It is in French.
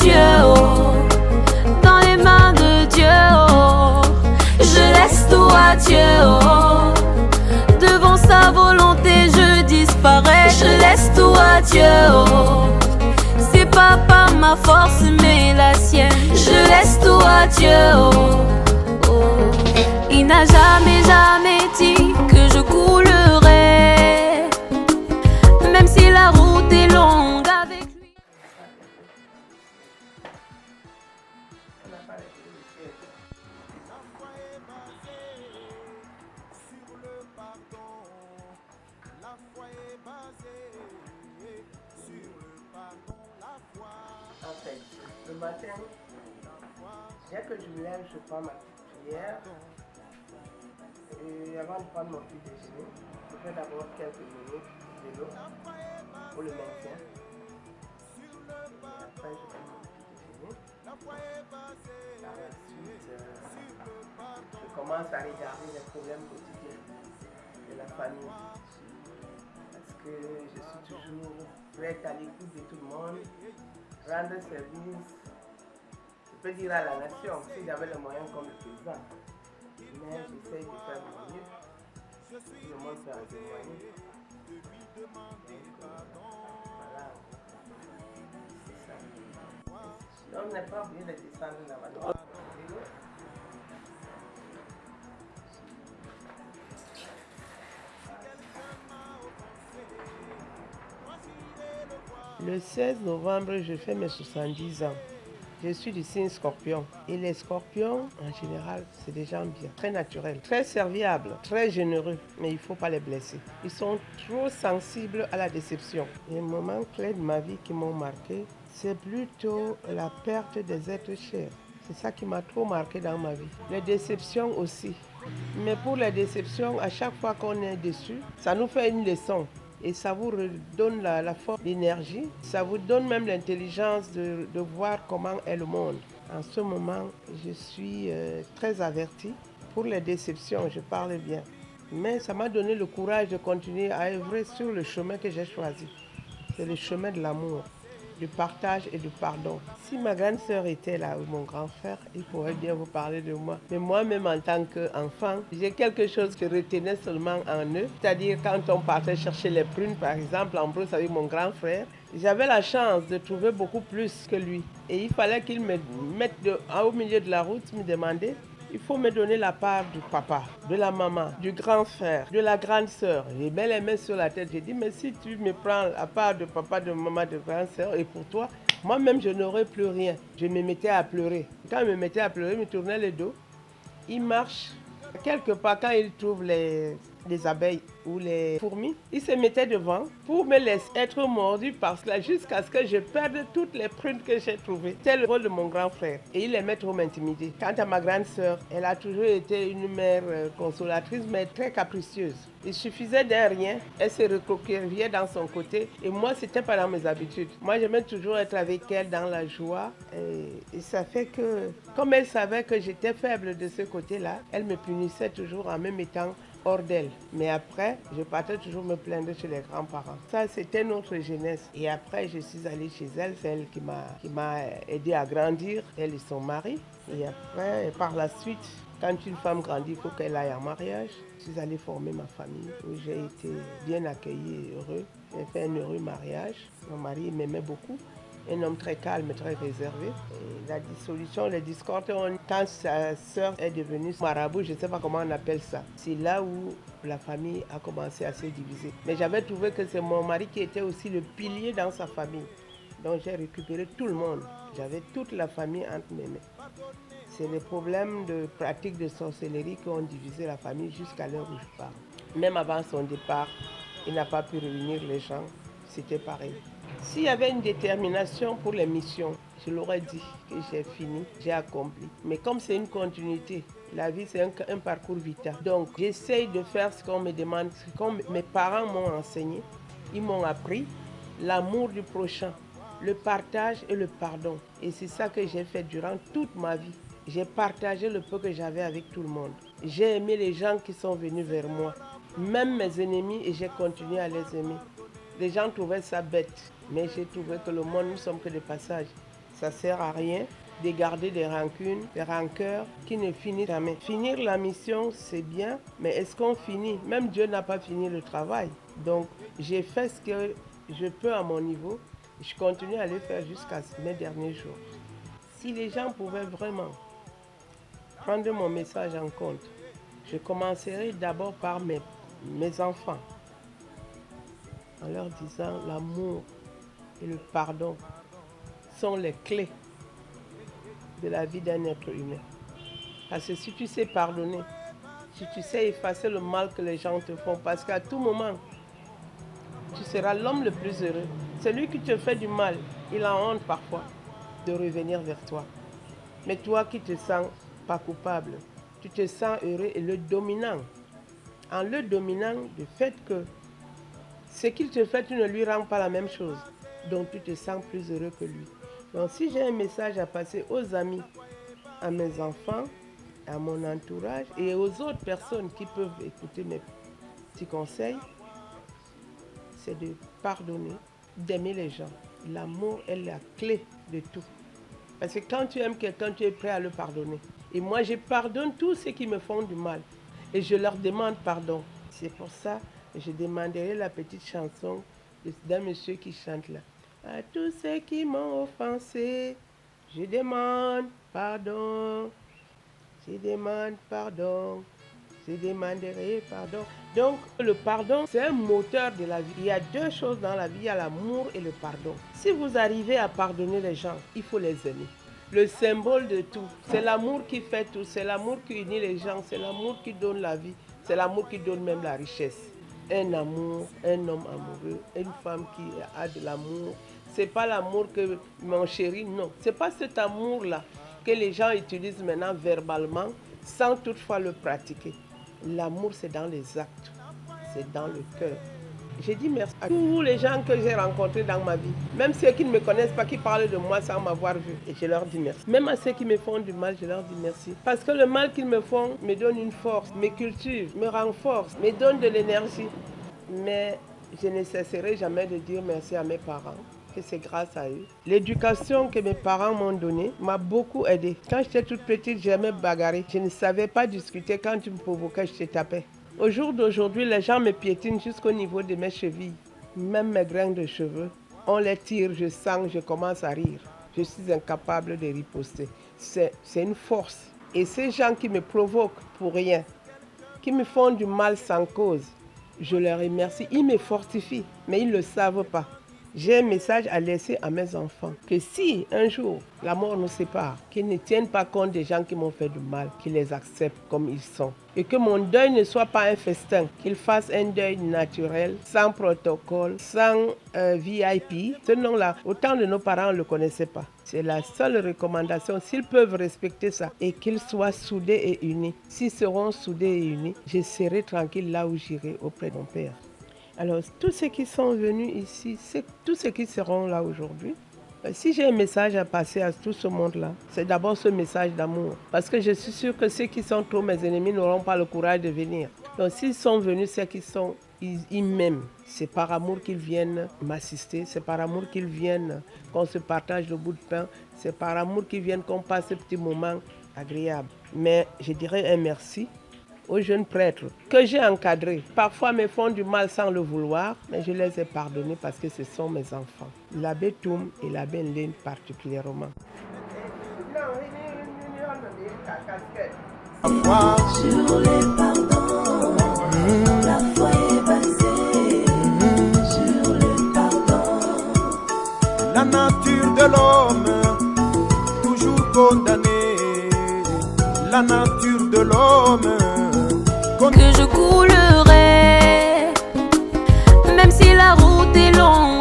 Dieu, oh, dans les mains de Dieu, oh, je laisse tout à Dieu, oh, devant sa volonté je disparais, je laisse tout à Dieu, oh, c'est pas par ma force mais la sienne, je laisse tout à Dieu, oh, oh. Il n'a jamais dit que je coulerai, même si la route est longue avec lui. En fait, le matin, dès que je me lève, je prends ma petite prière. Et avant de prendre mon petit déjeuner, je fais d'abord quelques minutes de vélo pour le maintien. Et après, je fais mon petit déjeuner. Par la suite, je commence à regarder les problèmes quotidiens de la famille. Parce que je suis toujours prête à l'écoute de tout le monde, rendre service, je peux dire à la nation, si j'avais le moyen comme le président. Mais j'essaye de faire mon mieux. Tout le monde peut en témoigner. Voilà. C'est ça. Donc on n'est pas obligé de descendre là-bas. Le 16 novembre, je fais mes 70 ans. Je suis du signe Scorpion. Et les Scorpions, en général, c'est des gens bien, très naturels, très serviables, très généreux. Mais il ne faut pas les blesser. Ils sont trop sensibles à la déception. Les moments clés de ma vie qui m'ont marqué, c'est plutôt la perte des êtres chers. C'est ça qui m'a trop marqué dans ma vie. Les déceptions aussi. Mais pour les déceptions, à chaque fois qu'on est déçu, ça nous fait une leçon. Et ça vous redonne la force, l'énergie. Ça vous donne même l'intelligence de voir comment est le monde. En ce moment, je suis très avertie. Pour les déceptions, je parle bien. Mais ça m'a donné le courage de continuer à œuvrer sur le chemin que j'ai choisi. C'est le chemin de l'amour, du partage et du pardon. Si ma grande sœur était là, ou mon grand frère, il pourrait bien vous parler de moi. Mais moi-même, en tant qu'enfant, j'ai quelque chose que je retenais seulement en eux. C'est-à-dire quand on partait chercher les prunes, par exemple, en brousse avec mon grand frère, j'avais la chance de trouver beaucoup plus que lui. Et il fallait qu'il me mette au milieu de la route, me demander. Il faut me donner la part du papa, de la maman, du grand frère, de la grande sœur. J'ai mis les mains sur la tête. J'ai dit, mais si tu me prends la part de papa, de maman, de grande sœur, et pour toi, moi-même, je n'aurais plus rien. Je me mettais à pleurer. Quand je me mettais à pleurer, il me tournait le dos. Il marche. Quelque part, quand il trouve les abeilles ou les fourmis, il se mettait devant pour me laisser être mordu par cela jusqu'à ce que je perde toutes les prunes que j'ai trouvées. C'est le rôle de mon grand frère et il aimait trop m'intimider. Quant à ma grande sœur, elle a toujours été une mère consolatrice mais très capricieuse. Il suffisait d'un rien, elle se recroquevillait dans son côté et moi c'était pas dans mes habitudes. Moi j'aimais toujours être avec elle dans la joie et ça fait que comme elle savait que j'étais faible de ce côté-là, elle me punissait toujours en me mettant hors d'elle. Mais après, je partais toujours me plaindre chez les grands-parents. Ça, c'était notre jeunesse. Et après, je suis allée chez elle. C'est elle qui m'a aidé à grandir, elle et son mari. Et après, par la suite, quand une femme grandit, il faut qu'elle aille en mariage. Je suis allée former ma famille, où j'ai été bien accueillie et heureux. J'ai fait un heureux mariage. Mon mari m'aimait beaucoup. Un homme très calme, très réservé. Et la dissolution, les discordes, quand sa sœur est devenue marabout, je ne sais pas comment on appelle ça. C'est là où la famille a commencé à se diviser. Mais j'avais trouvé que c'est mon mari qui était aussi le pilier dans sa famille. Donc j'ai récupéré tout le monde. J'avais toute la famille entre mes mains. C'est les problèmes de pratique de sorcellerie qui ont divisé la famille jusqu'à l'heure où je parle. Même avant son départ, il n'a pas pu réunir les gens. C'était pareil. S'il y avait une détermination pour les missions, je l'aurais dit que j'ai fini, j'ai accompli. Mais comme c'est une continuité, la vie c'est un parcours vital. Donc j'essaye de faire ce qu'on me demande, ce que mes parents m'ont enseigné. Ils m'ont appris l'amour du prochain, le partage et le pardon. Et c'est ça que j'ai fait durant toute ma vie. J'ai partagé le peu que j'avais avec tout le monde. J'ai aimé les gens qui sont venus vers moi, même mes ennemis, et j'ai continué à les aimer. Les gens trouvaient ça bête, mais j'ai trouvé que le monde, nous sommes que de passage. Ça sert à rien de garder des rancunes, des rancœurs qui ne finissent jamais. Finir la mission, c'est bien, mais est-ce qu'on finit? Même Dieu n'a pas fini le travail. Donc, j'ai fait ce que je peux à mon niveau. Je continue à le faire jusqu'à mes derniers jours. Si les gens pouvaient vraiment prendre mon message en compte, je commencerai d'abord par mes enfants, en leur disant l'amour et le pardon sont les clés de la vie d'un être humain. Parce que si tu sais pardonner, si tu sais effacer le mal que les gens te font, parce qu'à tout moment, tu seras l'homme le plus heureux. Celui qui te fait du mal, il a honte parfois de revenir vers toi. Mais toi qui te sens pas coupable, tu te sens heureux et le dominant. En le dominant, du fait que ce qu'il te fait, tu ne lui rends pas la même chose. Donc tu te sens plus heureux que lui. Donc si j'ai un message à passer aux amis, à mes enfants, à mon entourage et aux autres personnes qui peuvent écouter mes petits conseils, c'est de pardonner, d'aimer les gens. L'amour est la clé de tout. Parce que quand tu aimes quelqu'un, tu es prêt à le pardonner. Et moi, je pardonne tous ceux qui me font du mal. Et je leur demande pardon. C'est pour ça que je demanderai la petite chanson d'un monsieur qui chante là. À tous ceux qui m'ont offensé, je demande pardon. Je demande pardon. Je demanderai pardon. Donc, le pardon, c'est un moteur de la vie. Il y a deux choses dans la vie, il y a l'amour et le pardon. Si vous arrivez à pardonner les gens, il faut les aimer. Le symbole de tout, c'est l'amour qui fait tout, c'est l'amour qui unit les gens, c'est l'amour qui donne la vie, c'est l'amour qui donne même la richesse. Un amour, un homme amoureux, une femme qui a de l'amour, c'est pas l'amour que mon chéri, non. C'est pas cet amour-là que les gens utilisent maintenant verbalement sans toutefois le pratiquer. L'amour, c'est dans les actes, c'est dans le cœur. J'ai dit merci à tous les gens que j'ai rencontrés dans ma vie, même ceux qui ne me connaissent pas, qui parlent de moi sans m'avoir vu. Et je leur dis merci. Même à ceux qui me font du mal, je leur dis merci. Parce que le mal qu'ils me font me donne une force, me cultive, me renforce, me donne de l'énergie. Mais je ne cesserai jamais de dire merci à mes parents, que c'est grâce à eux. L'éducation que mes parents m'ont donnée m'a beaucoup aidée. Quand j'étais toute petite, j'aimais bagarrer. Je ne savais pas discuter. Quand tu me provoquais, je te tapais. Au jour d'aujourd'hui, les gens me piétinent jusqu'au niveau de mes chevilles. Même mes grains de cheveux, on les tire, je sens, je commence à rire. Je suis incapable de riposter. C'est une force. Et ces gens qui me provoquent pour rien, qui me font du mal sans cause, je leur remercie. Ils me fortifient, mais ils ne le savent pas. J'ai un message à laisser à mes enfants, que si un jour la mort nous sépare, qu'ils ne tiennent pas compte des gens qui m'ont fait du mal, qu'ils les acceptent comme ils sont. Et que mon deuil ne soit pas un festin, qu'ils fassent un deuil naturel, sans protocole, sans VIP. Ce nom-là, autant de nos parents ne le connaissaient pas. C'est la seule recommandation, s'ils peuvent respecter ça et qu'ils soient soudés et unis. S'ils seront soudés et unis, je serai tranquille là où j'irai auprès de mon père. Alors, tous ceux qui sont venus ici, c'est tous ceux qui seront là aujourd'hui. Si j'ai un message à passer à tout ce monde-là, c'est d'abord ce message d'amour. Parce que je suis sûre que ceux qui sont trop mes ennemis n'auront pas le courage de venir. Donc, s'ils sont venus, c'est qu'ils sont, ils m'aiment. C'est par amour qu'ils viennent m'assister. C'est par amour qu'ils viennent qu'on se partage le bout de pain. C'est par amour qu'ils viennent qu'on passe ce petit moment agréable. Mais je dirais un merci aux jeunes prêtres que j'ai encadrés. Parfois me font du mal sans le vouloir, mais je les ai pardonnés parce que ce sont mes enfants. L'abbé Toum et l'abbé Nlène particulièrement. Sur les pardons, la foi est basée sur le pardon. La nature de l'homme, toujours condamnée. La nature de l'homme, que je coulerai, même si la route est longue.